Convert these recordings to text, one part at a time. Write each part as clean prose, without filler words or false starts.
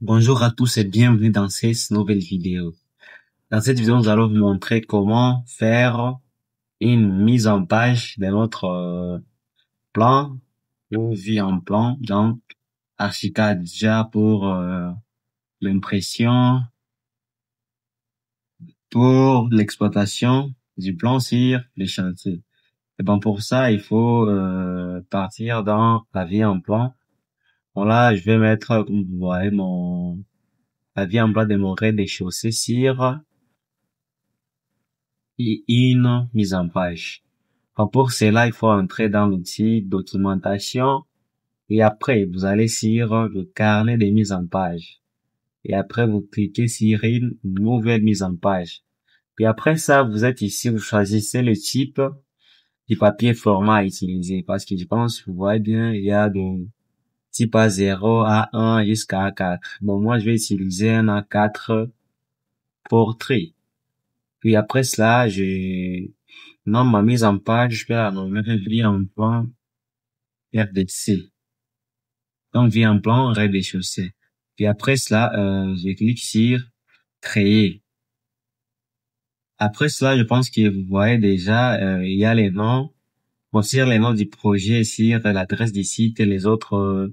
Bonjour à tous et bienvenue dans cette nouvelle vidéo. Dans cette vidéo, nous allons vous montrer comment faire une mise en page de notre plan ou vue en plan, donc Archicad déjà pour l'impression, pour l'exploitation du plan sur les chantiers. Et bon, pour ça, il faut partir dans la vue en plan. Bon là, je vais mettre, comme vous voyez, la vue en plan de mon rez-de-chaussée sur et une mise en page. Donc pour cela, il faut entrer dans l'outil documentation et après, vous allez sur le carnet de mise en page. Et après, vous cliquez sur une nouvelle mise en page. Puis après ça, vous êtes ici, vous choisissez le type du papier format à utiliser parce que je pense, vous voyez bien, il y a de type A0, A1 jusqu'à A4. Bon, moi, je vais utiliser un A4 portrait. Puis après cela, non, ma mise en page, je vais la nommer vie en plan RDC. Donc, vie en plan rez-de-chaussée. Puis après cela, je clique sur créer. Après cela, je pense que vous voyez déjà, il y a les noms. Bon, sur les noms du projet, sur l'adresse du site et les autres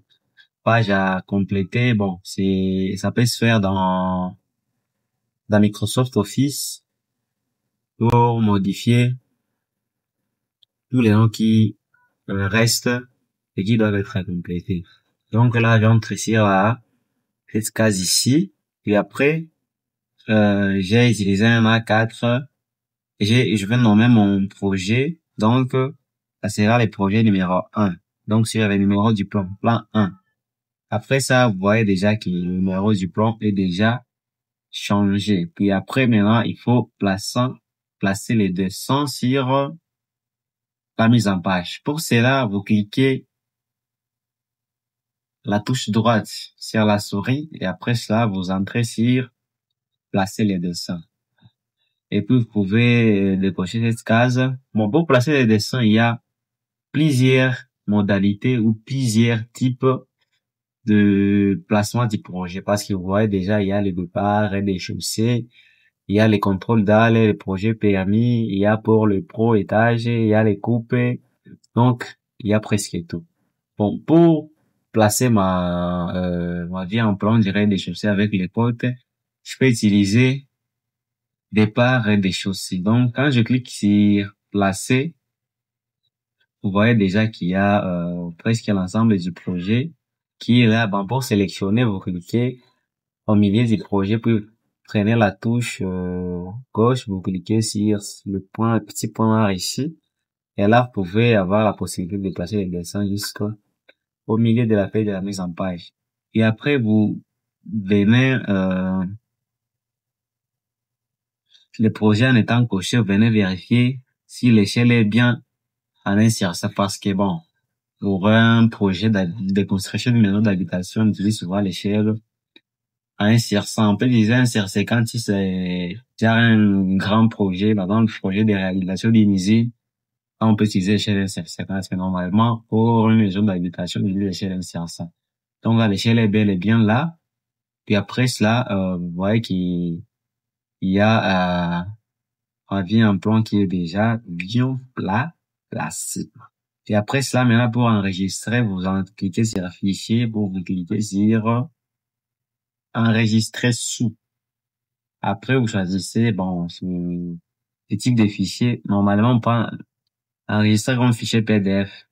pages à compléter. Bon, ça peut se faire dans Microsoft Office pour modifier tous les noms qui restent et qui doivent être complétés. Donc là, j'entre sur cette case ici. Et après, j'ai utilisé un A4. Je vais nommer mon projet. Donc, ça sera le projet numéro 1. Donc, sur le numéro du plan 1. Après ça, vous voyez déjà que le numéro du plan est déjà changé. Puis après, maintenant, il faut placer les dessins sur la mise en page. Pour cela, vous cliquez la touche droite sur la souris et après cela, vous entrez sur placer les dessins. Et puis, vous pouvez décocher cette case. Bon, pour placer les dessins, il y a plusieurs modalités ou plusieurs types de placement du projet. Parce que vous voyez déjà, il y a les départs et les chaussées, il y a les contrôles dalles, les projets permis, il y a pour le pro étage, il y a les coupes. Donc, il y a presque tout. Bon, pour placer ma vie en plan, je dirais des chaussées avec les potes, je peux utiliser des parts et des chaussées. Donc, quand je clique sur placer, vous voyez déjà qu'il y a presque l'ensemble du projet qui est là. Bon, pour sélectionner, vous cliquez au milieu du projet, puis vous prenez la touche gauche, vous cliquez sur le petit point noir ici. Et là, vous pouvez avoir la possibilité de placer les dessins jusqu'au milieu de la feuille de la mise en page. Et après, vous venez, le projet en étant coché, vous venez vérifier si l'échelle est bien en insertion parce que bon, pour un projet de construction de maison d'habitation, on utilise souvent l'échelle à insertion. On peut utiliser un CRC quand si c'est déjà un grand projet, par exemple, le projet de réalisation d'une usine, on peut utiliser l'échelle insertion. Parce que normalement, pour une maison d'habitation, on utilise l'échelle insertion. Donc là, l'échelle est bel et bien là. Puis après cela, vous voyez qu'il y a un plan qui est déjà bien placé. Et après cela, maintenant, pour enregistrer, cliquez sur fichier, pour vous cliquez sur enregistrer sous. Après, vous choisissez, bon, le type de fichier. Normalement, on peut enregistrer comme fichier PDF.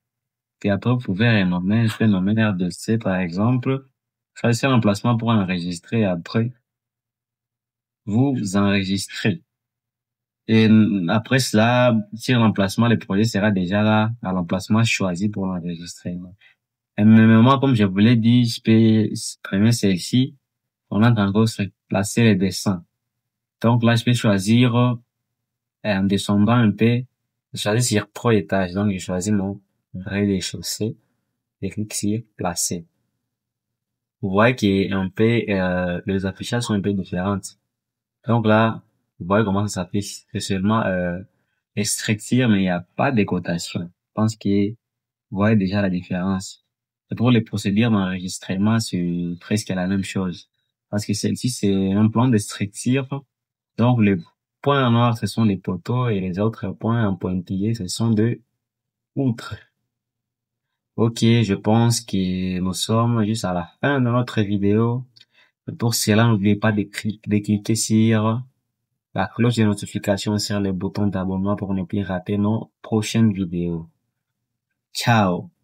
Et après, vous pouvez renommer, je vais nommer R2C, par exemple. Choisissez l'emplacement pour enregistrer. Après, vous enregistrez. Et après cela, sur l'emplacement, le projet sera déjà là, à l'emplacement choisi pour l'enregistrement. Et moi, comme je vous l'ai dit, je peux supprimer celle-ci. On a encore placer les dessins. Donc là, je peux choisir, en descendant un peu, je choisis sur pro étage. Donc, je choisis mon rez-de-chaussée et clique sur placer. Vous voyez les affichages sont un peu différentes. Donc là, vous voyez comment ça s'affiche. C'est seulement, extractir, mais il n'y a pas de cotation. Je pense que vous voyez déjà la différence. Et pour les procédures d'enregistrement, c'est presque la même chose. parce que celle-ci, c'est un plan de structure. Donc, les points en noir, ce sont des poteaux et les autres points en pointillés, ce sont des poutres. Ok, je pense que nous sommes juste à la fin de notre vidéo. Pour cela, n'oubliez pas de cliquer sur la cloche de notification sur le bouton d'abonnement pour ne plus rater nos prochaines vidéos. Ciao!